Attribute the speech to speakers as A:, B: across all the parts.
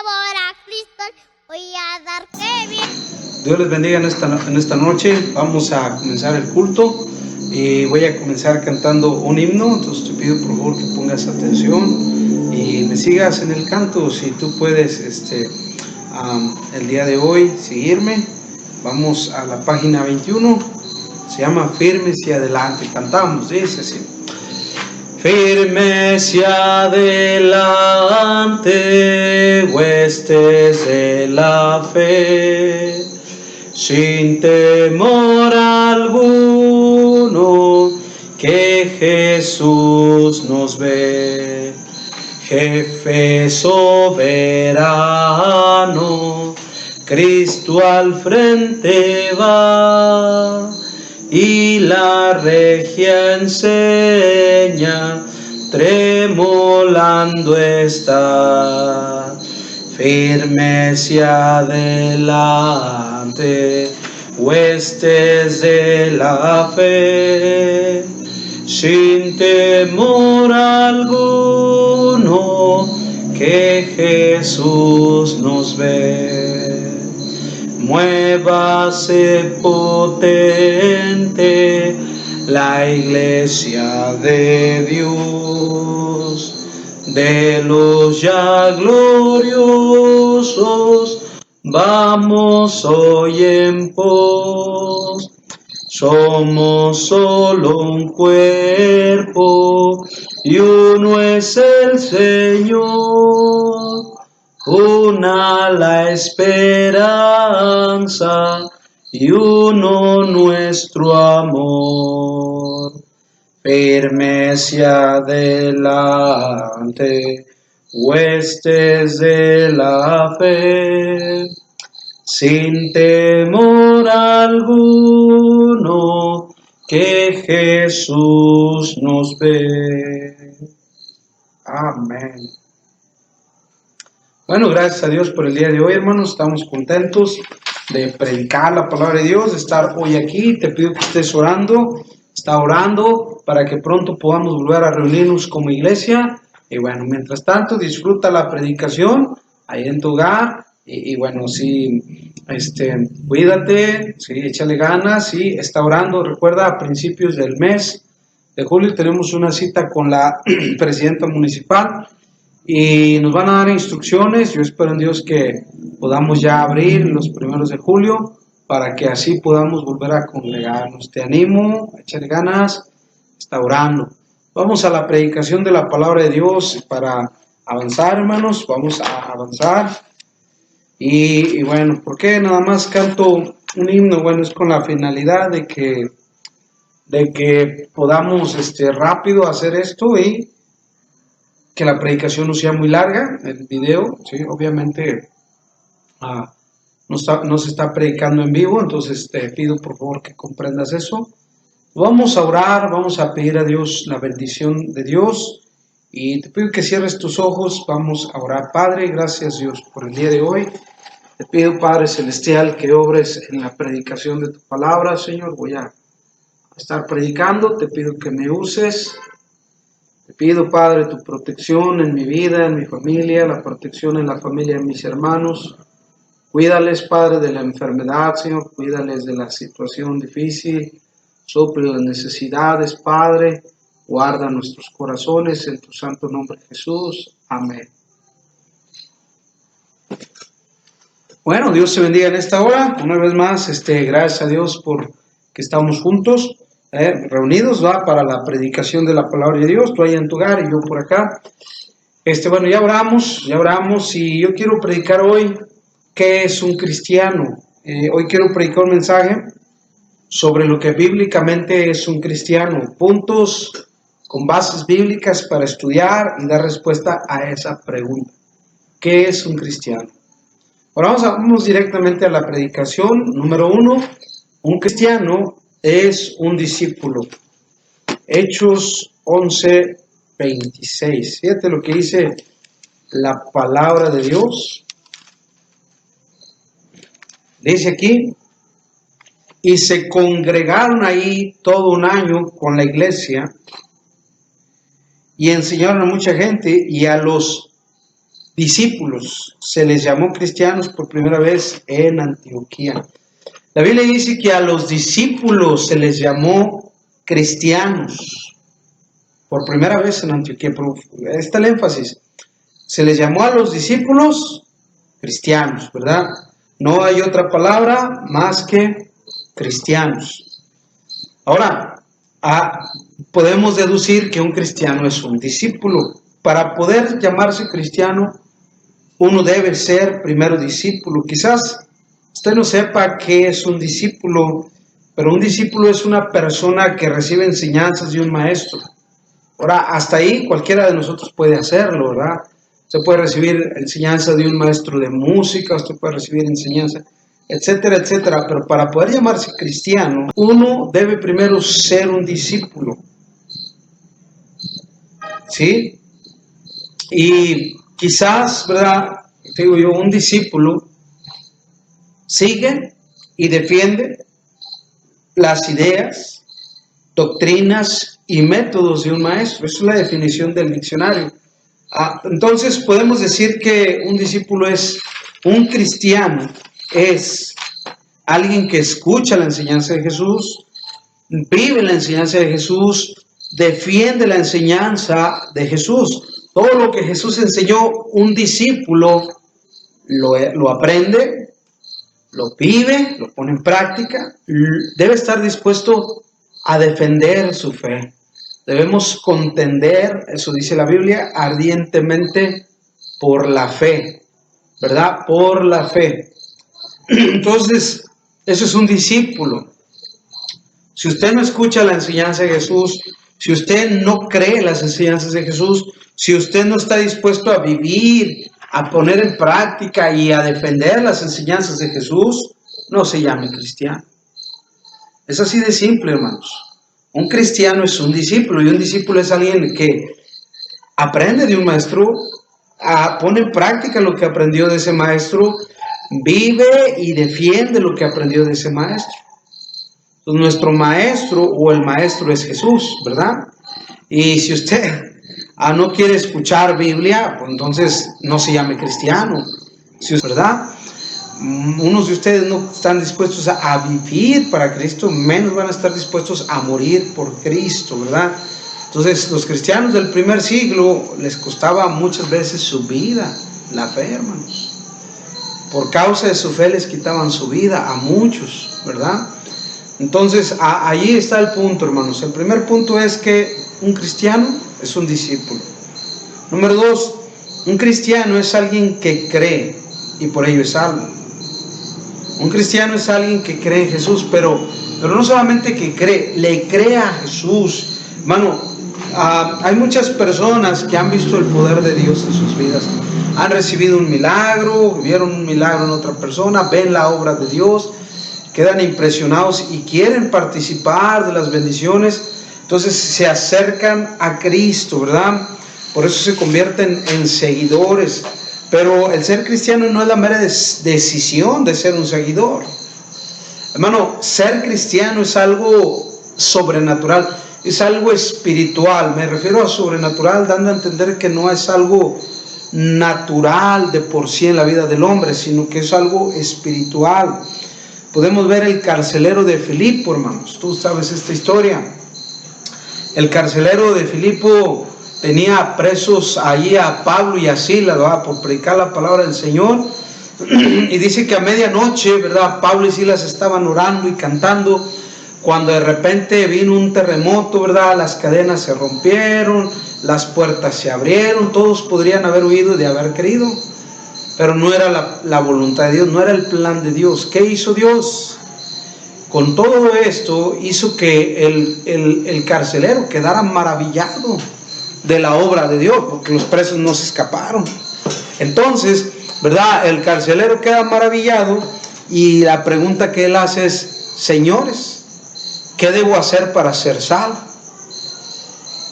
A: sabor a Cristo. Voy a dar que bien.
B: Dios les bendiga en esta noche. Vamos a comenzar el culto y voy a comenzar cantando un himno. Entonces te pido por favor que pongas atención y me sigas en el canto. Si tú puedes el día de hoy seguirme, vamos a la página 21. Se llama Firmes y Adelante. Cantamos, dice así: firmes y adelante, huestes de la fe, sin temor alguno, que Jesús nos ve. Jefe soberano, Cristo al frente va, y la regia enseña, tremolando está. Firmes y adelante, huestes de la fe, sin temor alguno, que Jesús nos ve. Muévase potente la iglesia de Dios, de los ya gloriosos, vamos hoy en pos. Somos solo un cuerpo y uno es el Señor. Una la esperanza y uno nuestro amor. Firmes y adelante, huestes de la fe, sin temor alguno, que Jesús nos ve. Amén. Bueno, gracias a Dios por el día de hoy, hermanos. Estamos contentos de predicar la palabra de Dios, de estar hoy aquí. Te pido que estés orando, está orando para que pronto podamos volver a reunirnos como iglesia. Y bueno, mientras tanto, disfruta la predicación ahí en tu hogar. Y bueno, sí, cuídate, sí, échale ganas, sí, está orando. Recuerda, a principios del mes de julio tenemos una cita con la presidenta municipal y nos van a dar instrucciones. Yo espero en Dios que podamos ya abrir los primeros de julio para que así podamos volver a congregarnos. Te animo, échale ganas, está orando. Vamos a la predicación de la palabra de Dios para avanzar, hermanos, vamos a avanzar. Y bueno, ¿por qué nada más canto un himno? Bueno, es con la finalidad de que podamos rápido hacer esto y que la predicación no sea muy larga, el video, ¿sí? Obviamente no se está predicando en vivo, entonces te pido por favor que comprendas eso. Vamos a orar, vamos a pedir a Dios la bendición de Dios y te pido que cierres tus ojos, vamos a orar. Padre, gracias Dios por el día de hoy. Te pido, Padre Celestial, que obres en la predicación de tu palabra, Señor. Voy a estar predicando, te pido que me uses. Te pido, Padre, tu protección en mi vida, en mi familia, la protección en la familia de mis hermanos. Cuídales, Padre, de la enfermedad, Señor. Cuídales de la situación difícil. Suple las necesidades, Padre. Guarda nuestros corazones en tu santo nombre, Jesús. Amén. Bueno, Dios te bendiga en esta hora. Una vez más, gracias a Dios por que estamos juntos, reunidos, ¿va? Para la predicación de la palabra de Dios. Tú ahí en tu hogar y yo por acá. Bueno, ya oramos y yo quiero predicar hoy qué es un cristiano. Hoy quiero predicar un mensaje sobre lo que bíblicamente es un cristiano. Puntos con bases bíblicas para estudiar y dar respuesta a esa pregunta. ¿Qué es un cristiano? Ahora vamos directamente a la predicación. Número 1, un cristiano es un discípulo. Hechos 11:26. Fíjate lo que dice la palabra de Dios. Dice aquí: y se congregaron ahí todo un año con la iglesia y enseñaron a mucha gente, y a los discípulos. Se les llamó cristianos por primera vez en Antioquía. La Biblia dice que a los discípulos se les llamó cristianos por primera vez en Antioquía. Pero está el énfasis. Se les llamó a los discípulos cristianos, ¿verdad? No hay otra palabra más que cristianos. Ahora, podemos deducir que un cristiano es un discípulo. Para poder llamarse cristiano, uno debe ser primero discípulo. Quizás usted no sepa qué es un discípulo, pero un discípulo es una persona que recibe enseñanzas de un maestro. Ahora, hasta ahí cualquiera de nosotros puede hacerlo, ¿verdad? Usted puede recibir enseñanza de un maestro de música, usted puede recibir enseñanza, etcétera, etcétera. Pero para poder llamarse cristiano, uno debe primero ser un discípulo. ¿Sí? Y quizás, ¿verdad? Digo yo, un discípulo sigue y defiende las ideas, doctrinas y métodos de un maestro. Esa es la definición del diccionario. Entonces podemos decir que un discípulo es un cristiano, es alguien que escucha la enseñanza de Jesús, vive la enseñanza de Jesús, defiende la enseñanza de Jesús. Todo lo que Jesús enseñó, un discípulo lo aprende, lo vive, lo pone en práctica, debe estar dispuesto a defender su fe. Debemos contender, eso dice la Biblia, ardientemente por la fe, ¿verdad? Por la fe. Entonces, eso es un discípulo. Si usted no escucha la enseñanza de Jesús, si usted no cree las enseñanzas de Jesús, si usted no está dispuesto a vivir, a poner en práctica y a defender las enseñanzas de Jesús, no se llame cristiano. Es así de simple, hermanos. Un cristiano es un discípulo, y un discípulo es alguien que aprende de un maestro, pone en práctica lo que aprendió de ese maestro, vive y defiende lo que aprendió de ese maestro. Entonces, nuestro maestro o el maestro es Jesús, ¿verdad? Y si usted no quiere escuchar Biblia, pues entonces no se llame cristiano, ¿verdad? Unos de ustedes no están dispuestos a vivir para Cristo, menos van a estar dispuestos a morir por Cristo, ¿verdad? Entonces, los cristianos del primer siglo les costaba muchas veces su vida, la fe, hermanos. Por causa de su fe les quitaban su vida a muchos, ¿verdad? Entonces, allí está el punto, hermanos. El primer punto es que un cristiano es un discípulo. Número 2, un cristiano es alguien que cree y por ello es salvo. Un cristiano es alguien que cree en Jesús, pero no solamente que cree, le cree a Jesús. Hermano, hay muchas personas que han visto el poder de Dios en sus vidas. Han recibido un milagro, vieron un milagro en otra persona, ven la obra de Dios, quedan impresionados y quieren participar de las bendiciones. Entonces se acercan a Cristo, ¿verdad? Por eso se convierten en seguidores. Pero el ser cristiano no es la mera decisión de ser un seguidor. Hermano, ser cristiano es algo sobrenatural, es algo espiritual. Me refiero a sobrenatural dando a entender que no es algo natural de por sí en la vida del hombre, sino que es algo espiritual. Podemos ver el carcelero de Filipo, hermanos. Tú sabes esta historia. El carcelero de Filipo tenía presos allí a Pablo y a Silas, ¿verdad?, por predicar la palabra del Señor. Y dice que a medianoche, ¿verdad?, Pablo y Silas estaban orando y cantando, cuando de repente vino un terremoto, ¿verdad? Las cadenas se rompieron, las puertas se abrieron. Todos podrían haber huido de haber querido, pero no era la voluntad de Dios, no era el plan de Dios. ¿Qué hizo Dios? Con todo esto hizo que el carcelero quedara maravillado de la obra de Dios, porque los presos no se escaparon. Entonces, ¿verdad?, el carcelero queda maravillado y la pregunta que él hace es: señores, ¿qué debo hacer para ser salvo?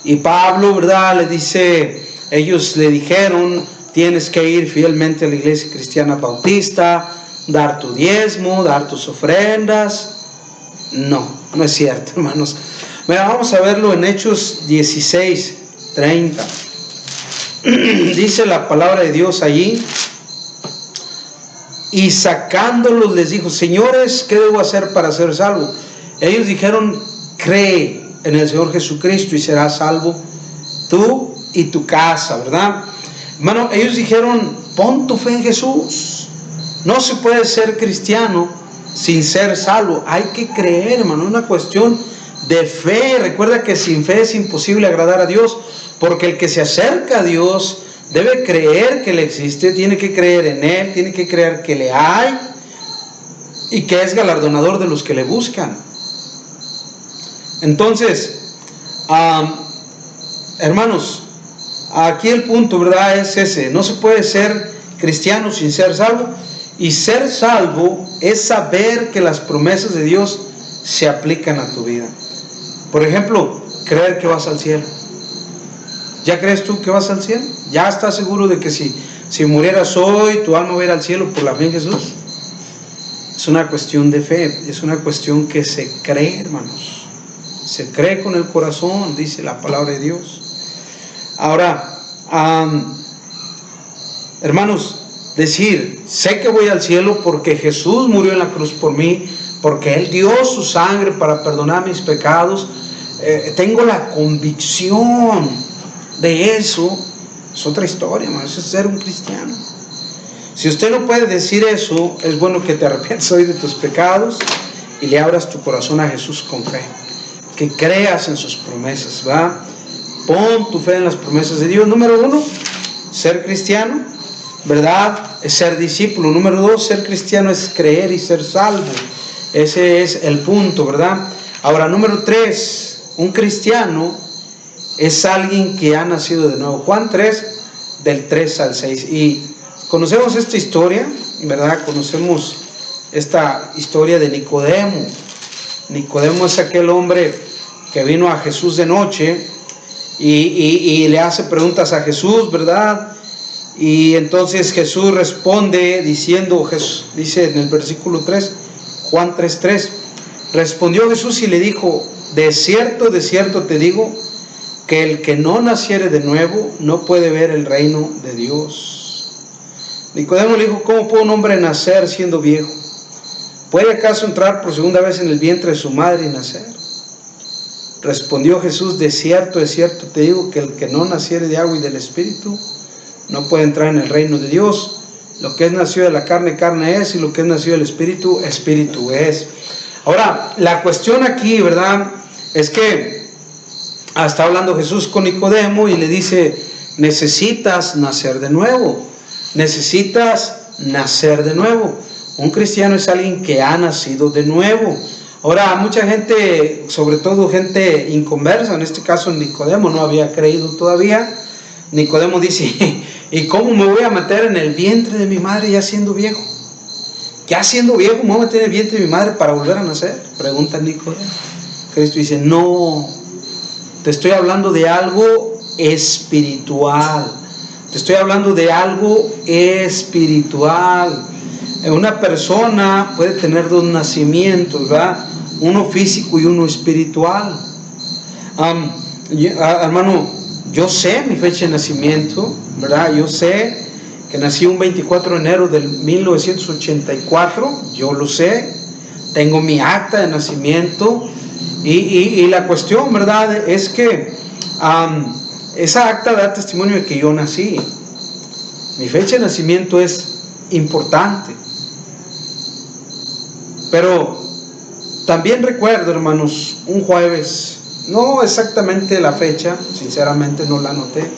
B: Y Pablo, ¿verdad?, le dice, ellos le dijeron: tienes que ir fielmente a la iglesia cristiana bautista, dar tu diezmo, dar tus ofrendas. No es cierto, hermanos. Mira, vamos a verlo en Hechos 16:30. dice la palabra de Dios allí, y sacándolos les dijo: señores, ¿qué debo hacer para ser salvo? Ellos dijeron: cree en el Señor Jesucristo y serás salvo tú y tu casa, ¿verdad? Hermano, ellos dijeron: pon tu fe en Jesús. No se puede ser cristiano sin ser salvo. Hay que creer, hermano, es una cuestión de fe. Recuerda que sin fe es imposible agradar a Dios, porque el que se acerca a Dios debe creer que Él existe, tiene que creer en Él, tiene que creer que le hay y que es galardonador de los que le buscan. Entonces, hermanos, aquí el punto, ¿verdad?, es ese: no se puede ser cristiano sin ser salvo. Y ser salvo es saber que las promesas de Dios se aplican a tu vida. Por ejemplo, creer que vas al cielo. ¿Ya crees tú que vas al cielo? ¿Ya estás seguro de que si murieras hoy, tu alma va a ir al cielo por la fe en Jesús? Es una cuestión de fe, es una cuestión que se cree, hermanos. Se cree con el corazón, dice la palabra de Dios. Ahora, hermanos, decir: sé que voy al cielo porque Jesús murió en la cruz por mí, porque Él dio su sangre para perdonar mis pecados, tengo la convicción de eso, es otra historia, hermano. Eso es ser un cristiano. Si usted no puede decir eso, es bueno que te arrepientas hoy de tus pecados y le abras tu corazón a Jesús con fe, que creas en sus promesas, ¿va? Pon tu fe en las promesas de Dios. Número 1, ser cristiano, ¿verdad?, es ser discípulo. Número 2, ser cristiano es creer y ser salvo. Ese es el punto, ¿verdad? Ahora, número 3, un cristiano es alguien que ha nacido de nuevo. Juan 3, del 3 al 6. Y conocemos esta historia, ¿verdad? Conocemos esta historia de Nicodemo. Nicodemo es aquel hombre que vino a Jesús de noche y le hace preguntas a Jesús, ¿verdad? Y entonces Jesús responde diciendo, dice en el versículo 3, Juan 3:3, respondió Jesús y le dijo: de cierto te digo, que el que no naciere de nuevo no puede ver el reino de Dios. Nicodemo le dijo: ¿cómo puede un hombre nacer siendo viejo? ¿Puede acaso entrar por segunda vez en el vientre de su madre y nacer? Respondió Jesús: de cierto te digo, que el que no naciere de agua y del Espíritu no puede entrar en el reino de Dios. Lo que es nacido de la carne, carne es, y lo que es nacido del Espíritu, Espíritu es. Ahora, la cuestión aquí, ¿verdad?, es que está hablando Jesús con Nicodemo y le dice: necesitas nacer de nuevo. Necesitas nacer de nuevo. Un cristiano es alguien que ha nacido de nuevo. Ahora, mucha gente, sobre todo gente inconversa, en este caso Nicodemo no había creído todavía. Nicodemo dice: ¿y cómo me voy a meter en el vientre de mi madre ya siendo viejo? Ya siendo viejo me voy a meter en el vientre de mi madre para volver a nacer, pregunta Nicodemo. Cristo dice: no, te estoy hablando de algo espiritual. Te estoy hablando de algo espiritual. Una persona puede tener dos nacimientos, ¿verdad? Uno físico y uno espiritual. Hermano, yo sé mi fecha de nacimiento, ¿verdad? Yo sé que nací un 24 de enero del 1984, yo lo sé. Tengo mi acta de nacimiento y la cuestión, ¿verdad?, es que esa acta da testimonio de que yo nací. Mi fecha de nacimiento es importante. Pero también recuerdo, hermanos, un jueves, no exactamente la fecha, sinceramente no la anoté,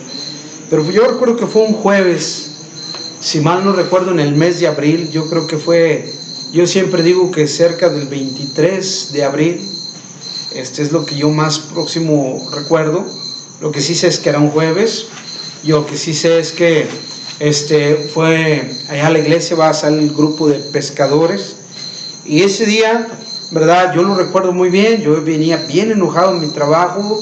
B: pero yo recuerdo que fue un jueves, si mal no recuerdo, en el mes de abril. Yo creo que fue, yo siempre digo que cerca del 23 de abril, este es lo que yo más próximo recuerdo. Lo que sí sé es que era un jueves, y lo que sí sé es que fue allá a la iglesia, va a salir el grupo de pescadores, y ese día, ¿verdad?, yo lo recuerdo muy bien. Yo venía bien enojado en mi trabajo,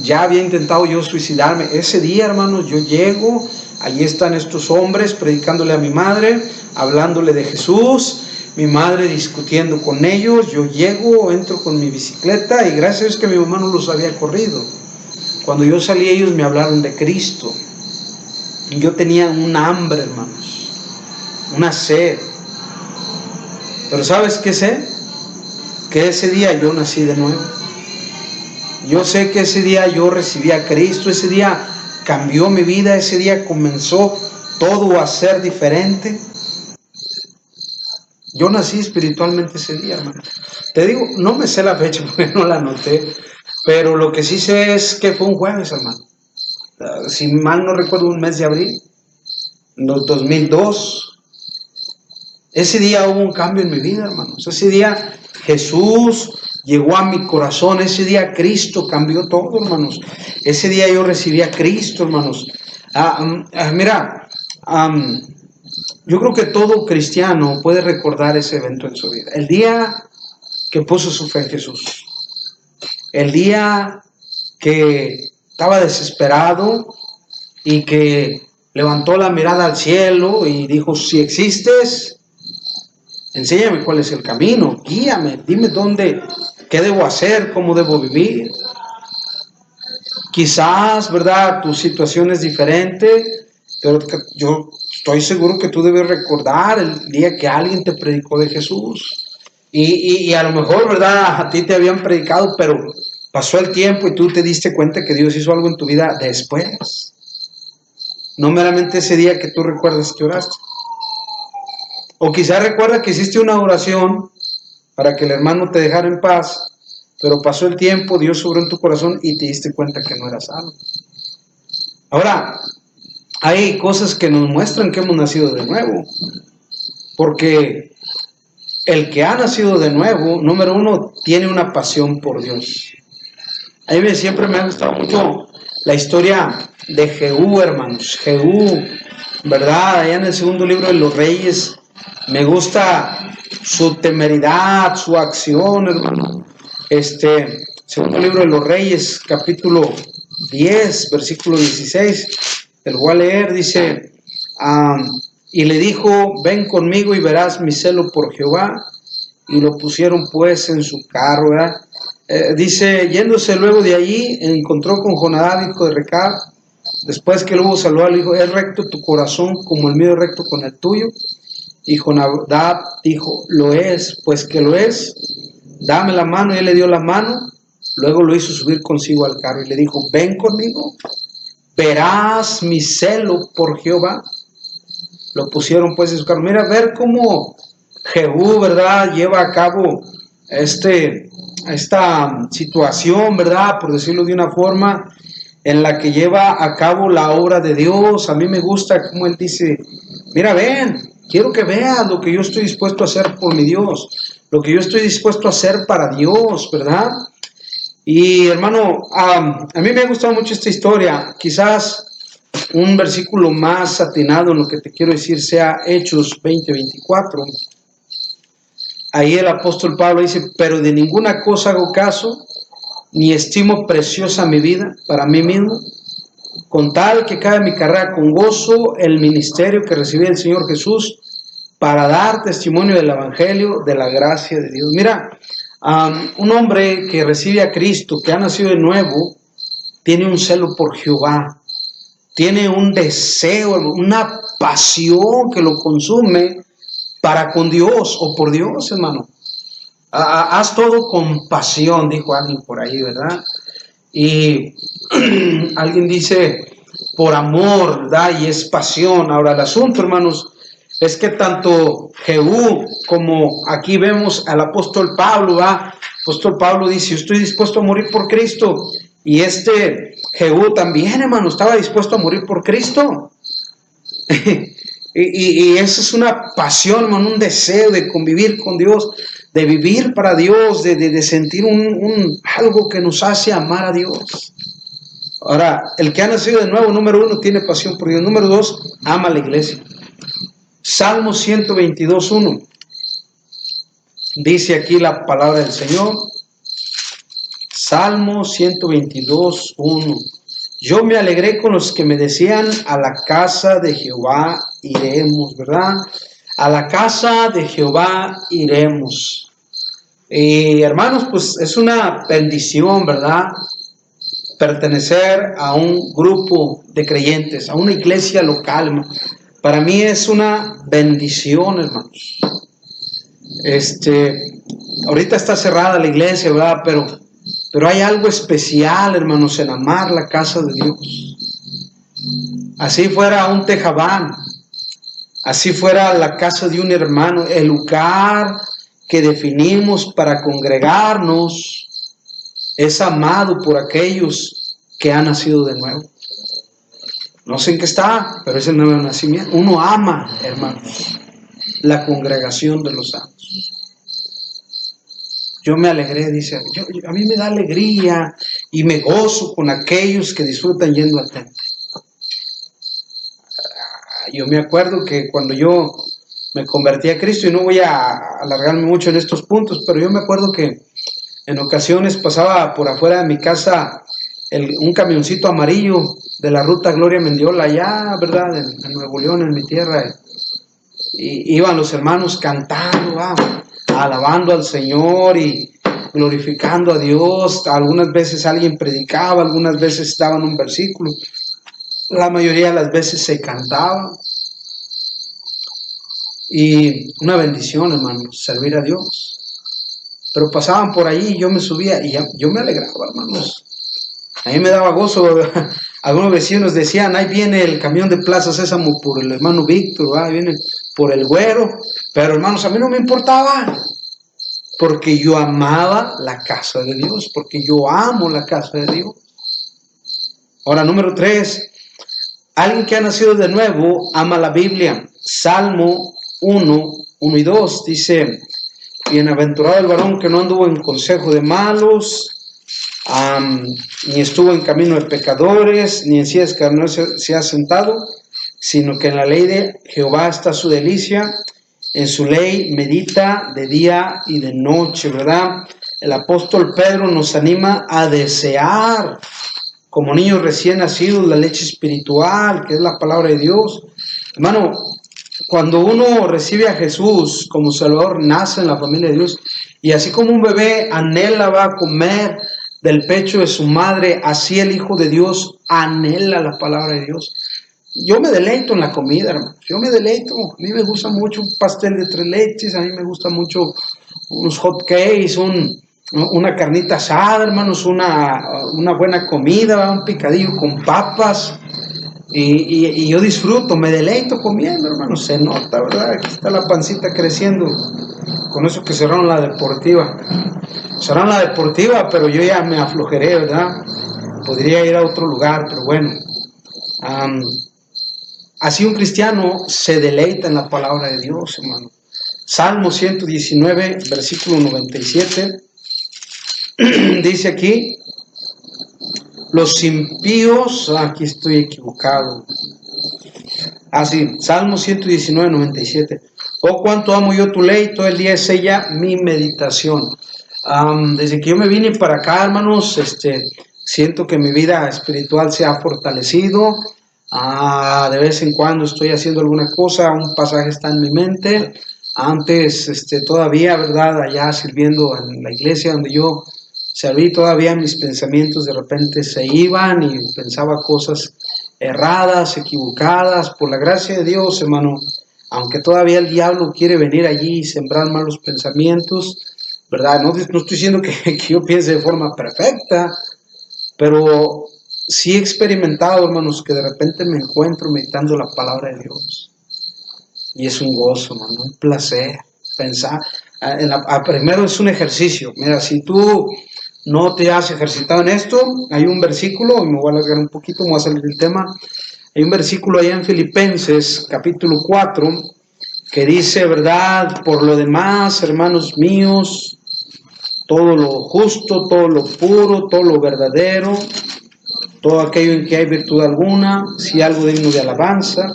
B: ya había intentado yo suicidarme. Ese día, hermanos, yo llego, allí están estos hombres predicándole a mi madre, hablándole de Jesús, mi madre discutiendo con ellos. Yo llego, entro con mi bicicleta, y gracias a Dios que mi mamá no los había corrido. Cuando yo salí, ellos me hablaron de Cristo. yo tenía un hambre, hermanos, una sed. Pero ¿sabes qué sé? Que ese día yo nací de nuevo. Yo sé que ese día yo recibí a Cristo, ese día cambió mi vida, ese día comenzó todo a ser diferente. Yo nací espiritualmente ese día, hermano. Te digo, no me sé la fecha porque no la anoté, pero lo que sí sé es que fue un jueves, hermano. Si mal no recuerdo, un mes de abril, en los 2002. Ese día hubo un cambio en mi vida, hermanos. Ese día Jesús llegó a mi corazón. Ese día Cristo cambió todo, hermanos. Ese día yo recibí a Cristo, hermanos. Yo creo que todo cristiano puede recordar ese evento en su vida. El día que puso su fe en Jesús. El día que estaba desesperado y que levantó la mirada al cielo y dijo, si existes, enséñame cuál es el camino, guíame, dime dónde, qué debo hacer, cómo debo vivir. Quizás, ¿verdad?, tu situación es diferente, pero yo estoy seguro que tú debes recordar el día que alguien te predicó de Jesús. Y a lo mejor, ¿verdad?, a ti te habían predicado, pero pasó el tiempo y tú te diste cuenta que Dios hizo algo en tu vida después. No meramente ese día que tú recuerdas que oraste. O quizás recuerda que hiciste una oración para que el hermano te dejara en paz, pero pasó el tiempo, Dios sobró en tu corazón y te diste cuenta que no eras salvo. Ahora, hay cosas que nos muestran que hemos nacido de nuevo, porque el que ha nacido de nuevo, número uno, tiene una pasión por Dios. A mí siempre me ha gustado mucho la historia de Jehú, hermanos. Jehú, ¿verdad? Allá en el segundo libro de los Reyes, me gusta su temeridad, su acción, hermano. Segundo libro de los Reyes, capítulo 10, versículo 16, el voy a leer, dice, y le dijo, ven conmigo y verás mi celo por Jehová, y lo pusieron pues en su carro, ¿verdad? Dice, yéndose luego de allí, encontró con Jonadab, hijo de Recab, después que luego saludó, le dijo, es recto tu corazón como el mío es recto con el tuyo. Y Jonadab dijo, lo es, pues que lo es, dame la mano. Y él le dio la mano, luego lo hizo subir consigo al carro y le dijo, ven conmigo, verás mi celo por Jehová. Lo pusieron pues en su carro. Mira, ver cómo Jehú, ¿verdad?, lleva a cabo esta situación, ¿verdad?, por decirlo de una forma, en la que lleva a cabo la obra de Dios. A mí me gusta como él dice, mira, ven, quiero que veas lo que yo estoy dispuesto a hacer por mi Dios, lo que yo estoy dispuesto a hacer para Dios, ¿verdad? Y hermano, a mí me ha gustado mucho esta historia. Quizás un versículo más atinado en lo que te quiero decir sea Hechos 20:24. Ahí el apóstol Pablo dice, pero de ninguna cosa hago caso, ni estimo preciosa mi vida para mí mismo, con tal que cabe mi carrera con gozo el ministerio que recibí del Señor Jesús para dar testimonio del Evangelio de la gracia de Dios. Mira, un hombre que recibe a Cristo, que ha nacido de nuevo, tiene un celo por Jehová, tiene un deseo, una pasión que lo consume para con Dios o por Dios, hermano. Haz todo con pasión, dijo alguien por ahí, ¿verdad? Y alguien dice por amor, ¿verdad? Y es pasión. Ahora el asunto, hermanos, es que tanto Jehú como aquí vemos al apóstol Pablo, ¿verdad? El apóstol Pablo dice, yo estoy dispuesto a morir por Cristo. Y Jehú también, hermano, estaba dispuesto a morir por Cristo. y esa es una pasión, hermano, un deseo de convivir con Dios, de vivir para Dios, de sentir algo que nos hace amar a Dios. Ahora, el que ha nacido de nuevo, número uno, tiene pasión por Dios. Número dos, ama a la iglesia. Salmo 122:1. Dice aquí la palabra del Señor. Salmo 122:1. Yo me alegré con los que me decían, a la casa de Jehová iremos, ¿verdad? A la casa de Jehová iremos. Hermanos, pues es una bendición, ¿verdad? pertenecer a un grupo de creyentes, a una iglesia local, hermano. Para mí es una bendición, hermanos. Ahorita está cerrada la iglesia, ¿verdad? Pero hay algo especial, hermanos, en amar la casa de Dios. Así fuera un tejabán, así fuera la casa de un hermano, el lugar que definimos para congregarnos es amado por aquellos que han nacido de nuevo. No sé en qué está, pero es el nuevo nacimiento. Uno ama, hermanos, la congregación de los santos. Yo me alegré, dice, a mí me da alegría y me gozo con aquellos que disfrutan yendo al templo. Yo me acuerdo que cuando yo me convertí a Cristo, y no voy a alargarme mucho en estos puntos, pero yo me acuerdo que en ocasiones pasaba por afuera de mi casa un camioncito amarillo de la ruta Gloria Mendiola, allá, ¿verdad? En Nuevo León, en mi tierra. Y iban los hermanos cantando, alabando al Señor y glorificando a Dios. Algunas veces alguien predicaba, algunas veces daban un versículo. La mayoría de las veces se cantaba. Y una bendición, hermanos, servir a Dios. Pero pasaban por ahí y yo me subía y yo me alegraba, hermanos. A mí me daba gozo. Algunos vecinos decían, ahí viene el camión de Plaza Sésamo por el hermano Víctor, ahí viene por el güero. Pero, hermanos, a mí no me importaba, porque yo amaba la casa de Dios, porque yo amo la casa de Dios. Ahora, número 3, alguien que ha nacido de nuevo ama la Biblia. Salmo 1 y 2 dice, bienaventurado el varón que no anduvo en consejo de malos, ni estuvo en camino de pecadores, ni en silla de escarnecedores se ha sentado, sino que en la ley de Jehová está su delicia, en su ley medita de día y de noche, ¿verdad? El apóstol Pedro nos anima a desear, como niños recién nacidos, la leche espiritual, que es la palabra de Dios. Hermano, cuando uno recibe a Jesús como Salvador, nace en la familia de Dios, y así como un bebé anhela va a comer del pecho de su madre, así el Hijo de Dios anhela la palabra de Dios. Yo me deleito en la comida, hermano. Yo me deleito. A mí me gusta mucho un pastel de 3 leches, a mí me gusta mucho unos hot cakes, una carnita asada, hermanos, una buena comida, un picadillo con papas. Y yo disfruto, me deleito comiendo, hermano. Se nota, ¿verdad? Aquí está la pancita creciendo. Con eso que cerraron la deportiva. Cerraron la deportiva, pero yo ya me aflojeré, ¿verdad? Podría ir a otro lugar, pero bueno. Así un cristiano se deleita en la palabra de Dios, hermano. Salmo 119, versículo 97. Dice aquí, los impíos, aquí estoy equivocado. Así, Salmo 119, 97. Oh, cuánto amo yo tu ley, todo el día es ella mi meditación. Desde que yo me vine para acá, hermanos, siento que mi vida espiritual se ha fortalecido. De vez en cuando estoy haciendo alguna cosa, un pasaje está en mi mente. Antes, todavía, ¿verdad? Allá sirviendo en la iglesia donde yo serví, todavía mis pensamientos de repente se iban y pensaba cosas erradas, equivocadas. Por la gracia de Dios, hermano, aunque todavía el diablo quiere venir allí y sembrar malos pensamientos, ¿verdad? No estoy diciendo que yo piense de forma perfecta, pero sí he experimentado, hermanos, que de repente me encuentro meditando la palabra de Dios. Y es un gozo, hermano, un placer pensar. Primero es un ejercicio. Mira, si tú no te has ejercitado en esto, hay un versículo, y me voy a alargar un poquito, me voy a salir del tema. Hay un versículo allá en Filipenses, capítulo 4, que dice, ¿verdad? Por lo demás, hermanos míos, todo lo justo, todo lo puro, todo lo verdadero, todo aquello en que hay virtud alguna, si algo digno de alabanza.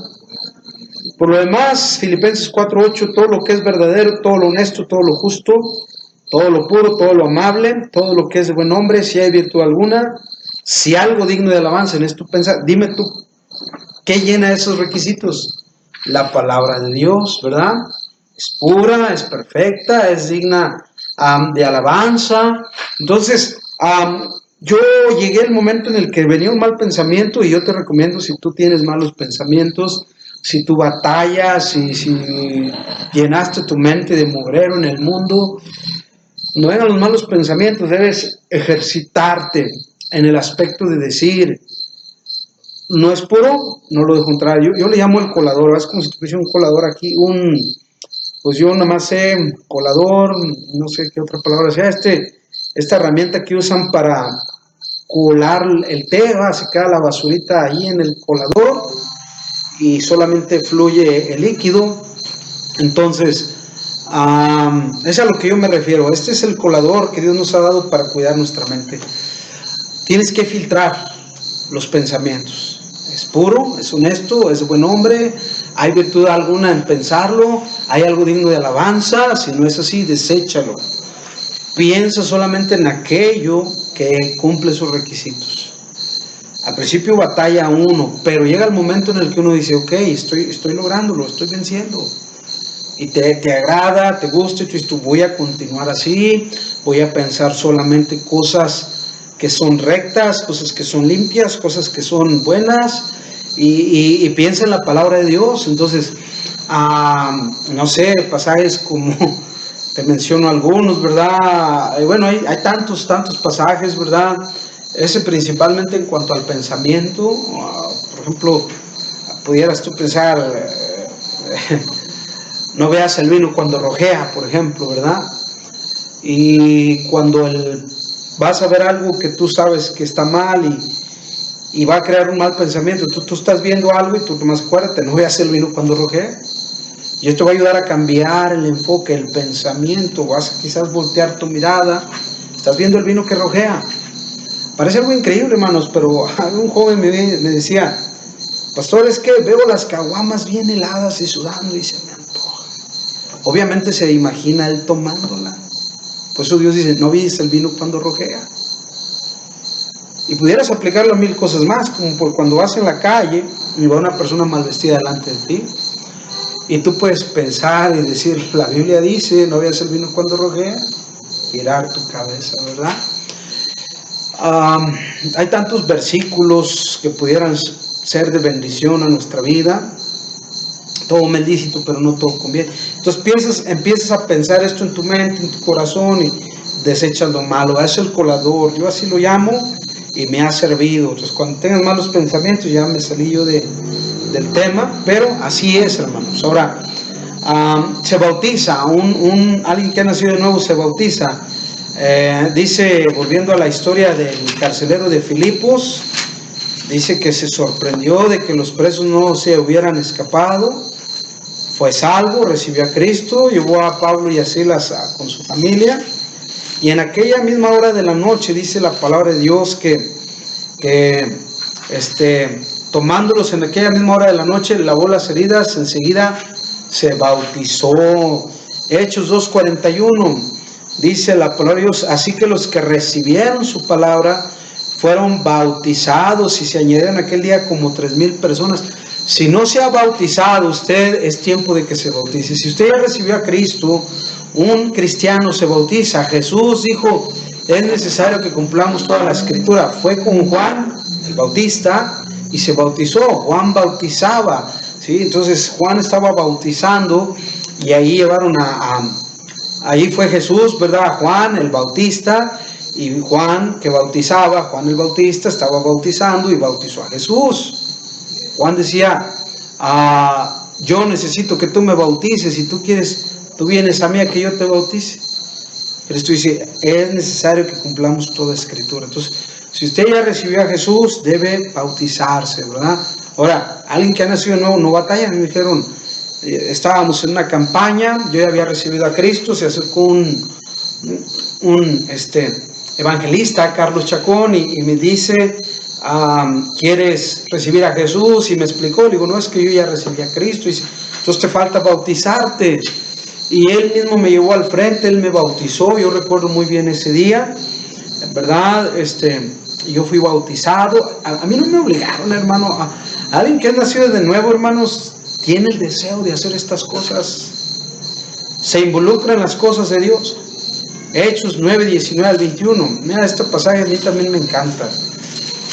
B: Por lo demás, Filipenses 4:8, todo lo que es verdadero, todo lo honesto, todo lo justo, todo lo puro, todo lo amable, todo lo que es de buen nombre, si hay virtud alguna, si algo digno de alabanza, en esto pensar, dime tú, ¿qué llena esos requisitos? La palabra de Dios, ¿verdad? Es pura, es perfecta, es digna de alabanza. Entonces, yo llegué al momento en el que venía un mal pensamiento y yo te recomiendo, si tú tienes malos pensamientos, si tú batallas, si llenaste tu mente de mugrero en el mundo, cuando vengan los malos pensamientos debes ejercitarte en el aspecto de decir, no es puro, no lo dejo entrar. Yo le llamo el colador, es como si tuviese un colador aquí, pues yo nada más sé colador, no sé qué otra palabra sea, esta herramienta que usan para colar el té, se queda la basurita ahí en el colador y solamente fluye el líquido. Entonces, es a lo que yo me refiero. Este es el colador que Dios nos ha dado para cuidar nuestra mente. Tienes que filtrar los pensamientos. Es puro, es honesto, es buen hombre, hay virtud alguna en pensarlo, hay algo digno de alabanza. Si no es así, deséchalo. Piensa solamente en aquello que cumple sus requisitos. Al principio batalla uno, pero llega el momento en el que uno dice, ok, estoy lográndolo, estoy venciendo. Y te agrada, te gusta, y tú dices, voy a continuar así, voy a pensar solamente cosas que son rectas, cosas que son limpias, cosas que son buenas, y piensa en la palabra de Dios. Entonces, no sé, pasajes como, te menciono algunos, ¿verdad? Bueno, hay tantos pasajes, ¿verdad? Ese principalmente en cuanto al pensamiento. Por ejemplo, pudieras tú pensar, no veas el vino cuando rojea, por ejemplo, ¿verdad? Y cuando vas a ver algo que tú sabes que está mal y va a crear un mal pensamiento, tú estás viendo algo y tú nomás acuérdate, no veas el vino cuando rojea. Y esto va a ayudar a cambiar el enfoque, el pensamiento. Vas a quizás voltear tu mirada, estás viendo el vino que rojea. Parece algo increíble, hermanos, pero un joven me decía, pastor, es que veo las caguamas bien heladas y sudando y se me antoja. Obviamente se imagina él tomándola. Por eso Dios dice, no viste el vino cuando rojea. Y pudieras aplicarlo a mil cosas más, como por cuando vas en la calle y va una persona mal vestida delante de ti. Y tú puedes pensar y decir, la Biblia dice, no veas el vino cuando rojea. Girar tu cabeza, ¿verdad? Hay tantos versículos que pudieran ser de bendición a nuestra vida. Todo me es lícito, pero no todo conviene. Entonces empiezas a pensar esto en tu mente, en tu corazón, y desechas lo malo. Es el colador, yo así lo llamo, y me ha servido. Entonces cuando tengas malos pensamientos, ya me salí yo del tema, pero así es, hermanos. Ahora, se bautiza, alguien que ha nacido de nuevo se bautiza. Dice, volviendo a la historia del carcelero de Filipos, dice que se sorprendió de que los presos no se hubieran escapado. Fue salvo, recibió a Cristo, llevó a Pablo y a Silas con su familia, y en aquella misma hora de la noche dice la palabra de Dios que tomándolos en aquella misma hora de la noche, lavó las heridas, enseguida se bautizó. Hechos 2:41 dice la palabra de Dios, así que los que recibieron su palabra fueron bautizados, y se añadieron aquel día como 3,000 personas. Si no se ha bautizado usted, es tiempo de que se bautice. Si usted ya recibió a Cristo, un cristiano se bautiza. Jesús dijo, es necesario que cumplamos toda la escritura. Fue con Juan el Bautista y se bautizó. Juan bautizaba, ¿sí? Entonces Juan estaba bautizando y ahí llevaron ahí fue Jesús, ¿verdad? Juan el Bautista, y Juan que bautizaba, Juan el Bautista estaba bautizando y bautizó a Jesús. Juan decía, yo necesito que tú me bautices, si tú quieres, tú vienes a mí a que yo te bautice. Cristo dice, es necesario que cumplamos toda escritura. Entonces, si usted ya recibió a Jesús, debe bautizarse, ¿verdad? Ahora, alguien que ha nacido nuevo no batalla. Me dijeron, estábamos en una campaña, yo ya había recibido a Cristo, se acercó un evangelista, Carlos Chacón, y me dice, ¿quieres recibir a Jesús? Y me explicó, le digo, no, es que yo ya recibí a Cristo. Y dice, entonces te falta bautizarte. Y él mismo me llevó al frente, él me bautizó. Yo recuerdo muy bien ese día, ¿verdad? Yo fui bautizado. A mí no me obligaron, hermano. A alguien que ha nacido de nuevo, hermanos, tiene el deseo de hacer estas cosas. Se involucra en las cosas de Dios. Hechos 9, 19 al 21. Mira, este pasaje a mí también me encanta.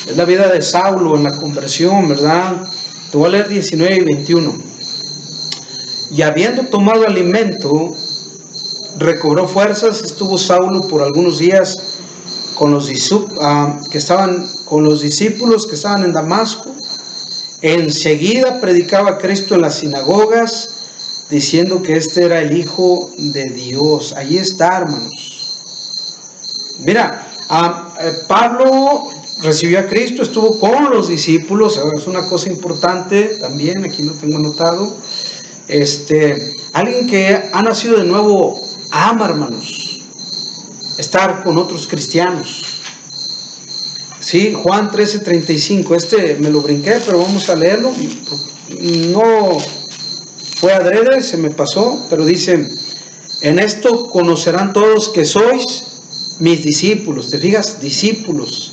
B: Es la vida de Saulo en la conversión, ¿verdad? Te voy a leer 19 y 21. Y habiendo tomado alimento, recobró fuerzas, estuvo Saulo por algunos días con los discípulos que estaban en Damasco. Enseguida predicaba a Cristo en las sinagogas, diciendo que este era el Hijo de Dios. Allí está, hermanos. Mira, Pablo recibió a Cristo, estuvo con los discípulos. Es una cosa importante también, aquí lo tengo anotado. Alguien que ha nacido de nuevo ama, hermanos, estar con otros cristianos. Sí, Juan 13:35. Me lo brinqué, pero vamos a leerlo. No fue adrede, se me pasó, pero dice: en esto conocerán todos que sois mis discípulos. ¿Te fijas? Discípulos.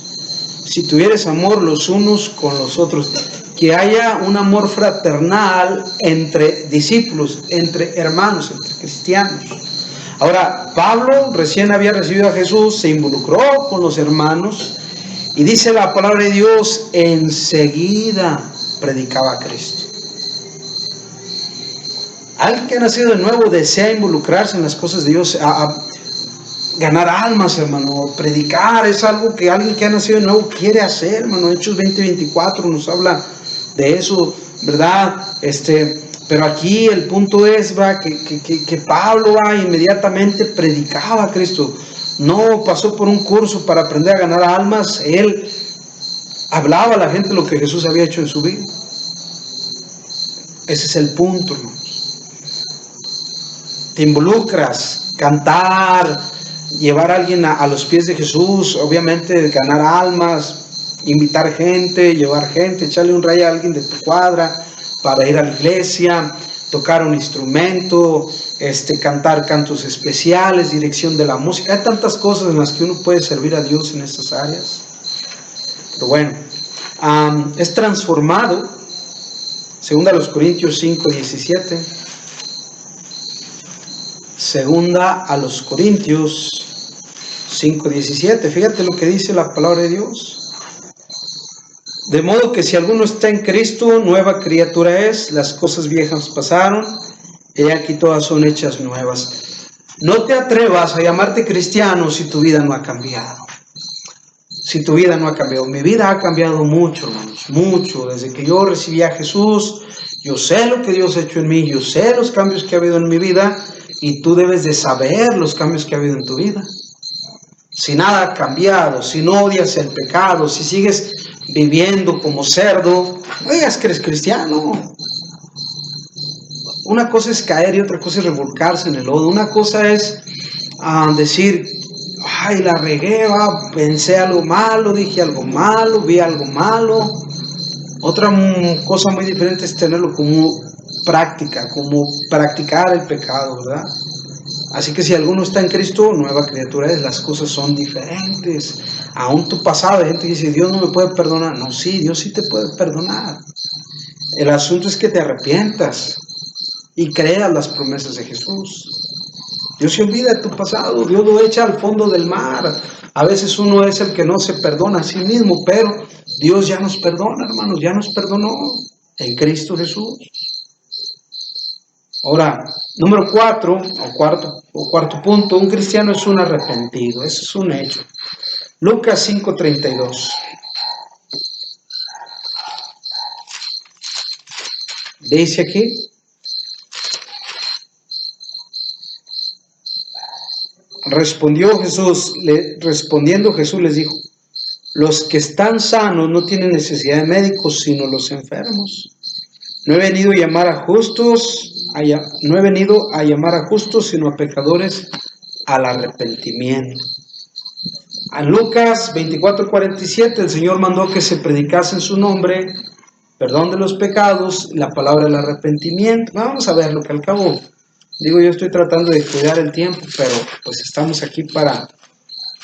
B: Si tuvieres amor los unos con los otros. Que haya un amor fraternal entre discípulos, entre hermanos, entre cristianos. Ahora, Pablo recién había recibido a Jesús, se involucró con los hermanos y dice la palabra de Dios, enseguida predicaba a Cristo. Alguien que ha nacido de nuevo desea involucrarse en las cosas de Dios, a ganar almas, hermano. Predicar es algo que alguien que ha nacido de nuevo quiere hacer, hermano. Hechos 20:24 nos habla de eso, ¿verdad? Pero aquí el punto es, ¿verdad? Que Pablo inmediatamente predicaba a Cristo. No pasó por un curso para aprender a ganar almas. Él hablaba a la gente lo que Jesús había hecho en su vida. Ese es el punto, hermanos. Te involucras, cantar, llevar a alguien a los pies de Jesús, obviamente ganar almas, invitar gente, llevar gente, echarle un rayo a alguien de tu cuadra para ir a la iglesia, tocar un instrumento, cantar cantos especiales, dirección de la música. Hay tantas cosas en las que uno puede servir a Dios en estas áreas. Pero bueno, es transformado, segunda a los Corintios 5:17. Segunda a los Corintios 5:17. Fíjate lo que dice la palabra de Dios. De modo que si alguno está en Cristo, nueva criatura es, las cosas viejas pasaron, y aquí todas son hechas nuevas. No te atrevas a llamarte cristiano si tu vida no ha cambiado. Si tu vida no ha cambiado. Mi vida ha cambiado mucho, hermanos, mucho. Desde que yo recibí a Jesús, yo sé lo que Dios ha hecho en mí, yo sé los cambios que ha habido en mi vida, y tú debes de saber los cambios que ha habido en tu vida. Si nada ha cambiado, si no odias el pecado, si sigues viviendo como cerdo, no digas que eres cristiano. Una cosa es caer y otra cosa es revolcarse en el lodo. Una cosa es decir, ay, la regué, pensé algo malo, dije algo malo, vi algo malo. Otra cosa muy diferente es tenerlo como práctica, como practicar el pecado, ¿verdad? Así que si alguno está en Cristo, nueva criatura es, las cosas son diferentes. Aún tu pasado, hay gente que dice, Dios no me puede perdonar. No, sí, Dios sí te puede perdonar. El asunto es que te arrepientas y creas las promesas de Jesús. Dios se olvida de tu pasado, Dios lo echa al fondo del mar. A veces uno es el que no se perdona a sí mismo, pero Dios ya nos perdona, hermanos, ya nos perdonó en Cristo Jesús. Ahora, número 4, o cuarto punto, un cristiano es un arrepentido, eso es un hecho. Lucas 5:32. Dice aquí, respondiendo Jesús les dijo, los que están sanos no tienen necesidad de médicos, sino los enfermos. No he venido a llamar a justos, sino a pecadores al arrepentimiento. En Lucas 24:47 el Señor mandó que se predicase en su nombre perdón de los pecados, la palabra del arrepentimiento. Vamos a verlo, que al cabo, digo, yo estoy tratando de cuidar el tiempo, pero pues estamos aquí para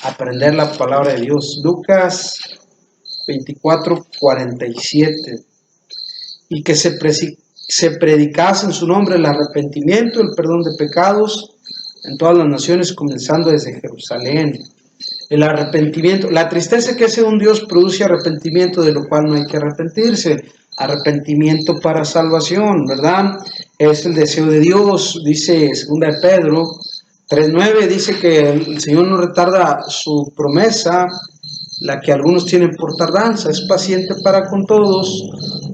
B: aprender la palabra de Dios. Lucas 24:47. Y que se predicase en su nombre el arrepentimiento, el perdón de pecados, en todas las naciones, comenzando desde Jerusalén. El arrepentimiento, la tristeza que hace un Dios produce arrepentimiento, de lo cual no hay que arrepentirse. Arrepentimiento para salvación, ¿verdad? Es el deseo de Dios. Dice 2 de Pedro 3:9, dice que el Señor no retarda su promesa, la que algunos tienen por tardanza, es paciente para con todos,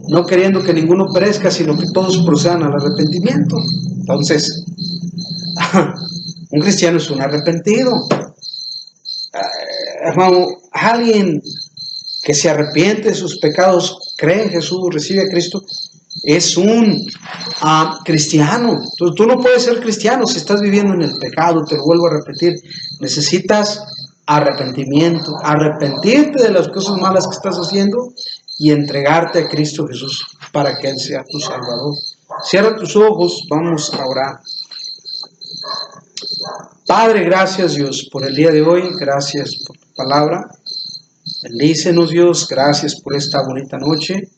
B: no queriendo que ninguno perezca, sino que todos procedan al arrepentimiento. Entonces, un cristiano es un arrepentido. Hermano, alguien que se arrepiente de sus pecados, cree en Jesús, recibe a Cristo, es un cristiano. Tú no puedes ser cristiano si estás viviendo en el pecado. Te lo vuelvo a repetir, necesitas arrepentimiento, arrepentirte de las cosas malas que estás haciendo y entregarte a Cristo Jesús para que Él sea tu Salvador. Cierra tus ojos, vamos a orar. Padre, gracias Dios por el día de hoy, gracias por tu palabra. Bendícenos Dios, gracias por esta bonita noche.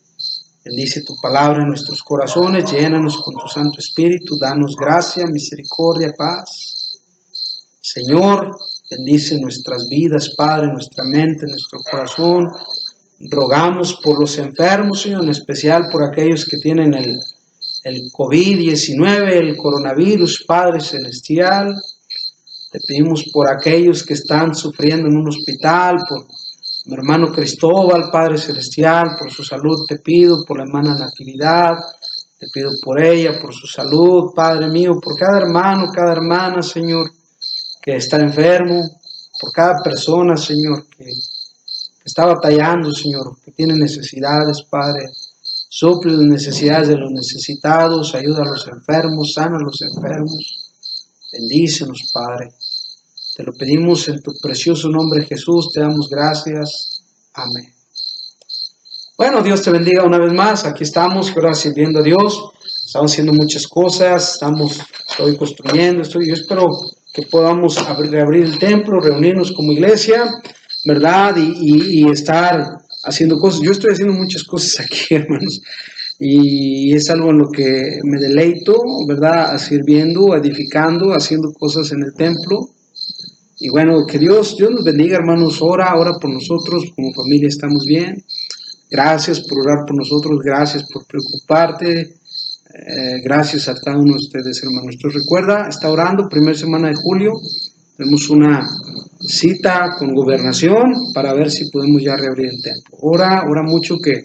B: Bendice tu palabra en nuestros corazones, llénanos con tu Santo Espíritu, danos gracia, misericordia, paz. Señor, bendice nuestras vidas, Padre, nuestra mente, nuestro corazón. Rogamos por los enfermos, Señor, en especial por aquellos que tienen el COVID-19, el coronavirus, Padre Celestial. Te pedimos por aquellos que están sufriendo en un hospital, por mi hermano Cristóbal, Padre Celestial, por su salud te pido, por la hermana Natividad, te pido por ella, por su salud, Padre mío, por cada hermano, cada hermana, Señor, que está enfermo, por cada persona, Señor, que está batallando, Señor, que tiene necesidades, Padre. Suple las necesidades de los necesitados, ayuda a los enfermos, sana a los enfermos. Bendícenos, Padre. Te lo pedimos en tu precioso nombre, Jesús. Te damos gracias. Amén. Bueno, Dios te bendiga una vez más. Aquí estamos, gracias, sirviendo a Dios. Estamos haciendo muchas cosas. Estoy construyendo. Yo espero que podamos reabrir el templo, reunirnos como iglesia, ¿verdad? Y estar haciendo cosas. Yo estoy haciendo muchas cosas aquí, hermanos. Y es algo en lo que me deleito, ¿verdad? Sirviendo, edificando, haciendo cosas en el templo. Y bueno, que Dios nos bendiga, hermanos. Ora por nosotros, como familia estamos bien. Gracias por orar por nosotros, gracias por preocuparte. Gracias a cada uno de ustedes, hermanos. Entonces recuerda, está orando, primera semana de julio. Tenemos una cita con gobernación para ver si podemos ya reabrir el templo. Ora mucho, que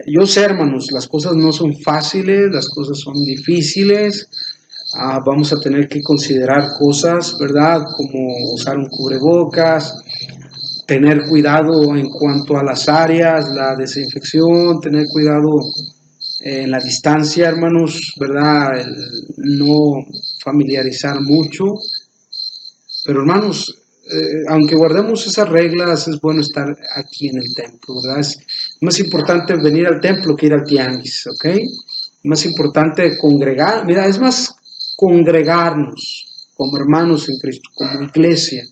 B: yo sé, hermanos, las cosas no son fáciles, las cosas son difíciles. Vamos a tener que considerar cosas, ¿verdad? Como usar un cubrebocas, tener cuidado en cuanto a las áreas, la desinfección, tener cuidado en la distancia, hermanos, ¿verdad? El no familiarizar mucho. Pero, hermanos, aunque guardemos esas reglas, es bueno estar aquí en el templo, ¿verdad? Es más importante venir al templo que ir al tianguis, ¿ok? Es más importante congregar, mira, es más congregarnos como hermanos en Cristo, como iglesia,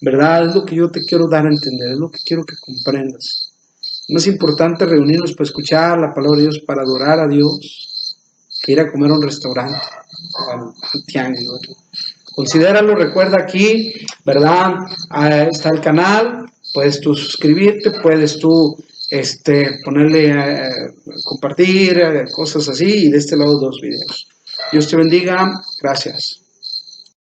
B: ¿verdad? Es lo que yo te quiero dar a entender, es lo que quiero que comprendas. Es más importante reunirnos para escuchar la palabra de Dios, para adorar a Dios, que ir a comer a un restaurante, al tianguis, ¿verdad? Considéralo, recuerda aquí, ¿verdad? Está el canal, puedes tú suscribirte, puedes tú ponerle, compartir, cosas así, y de este lado 2 videos. Dios te bendiga, gracias.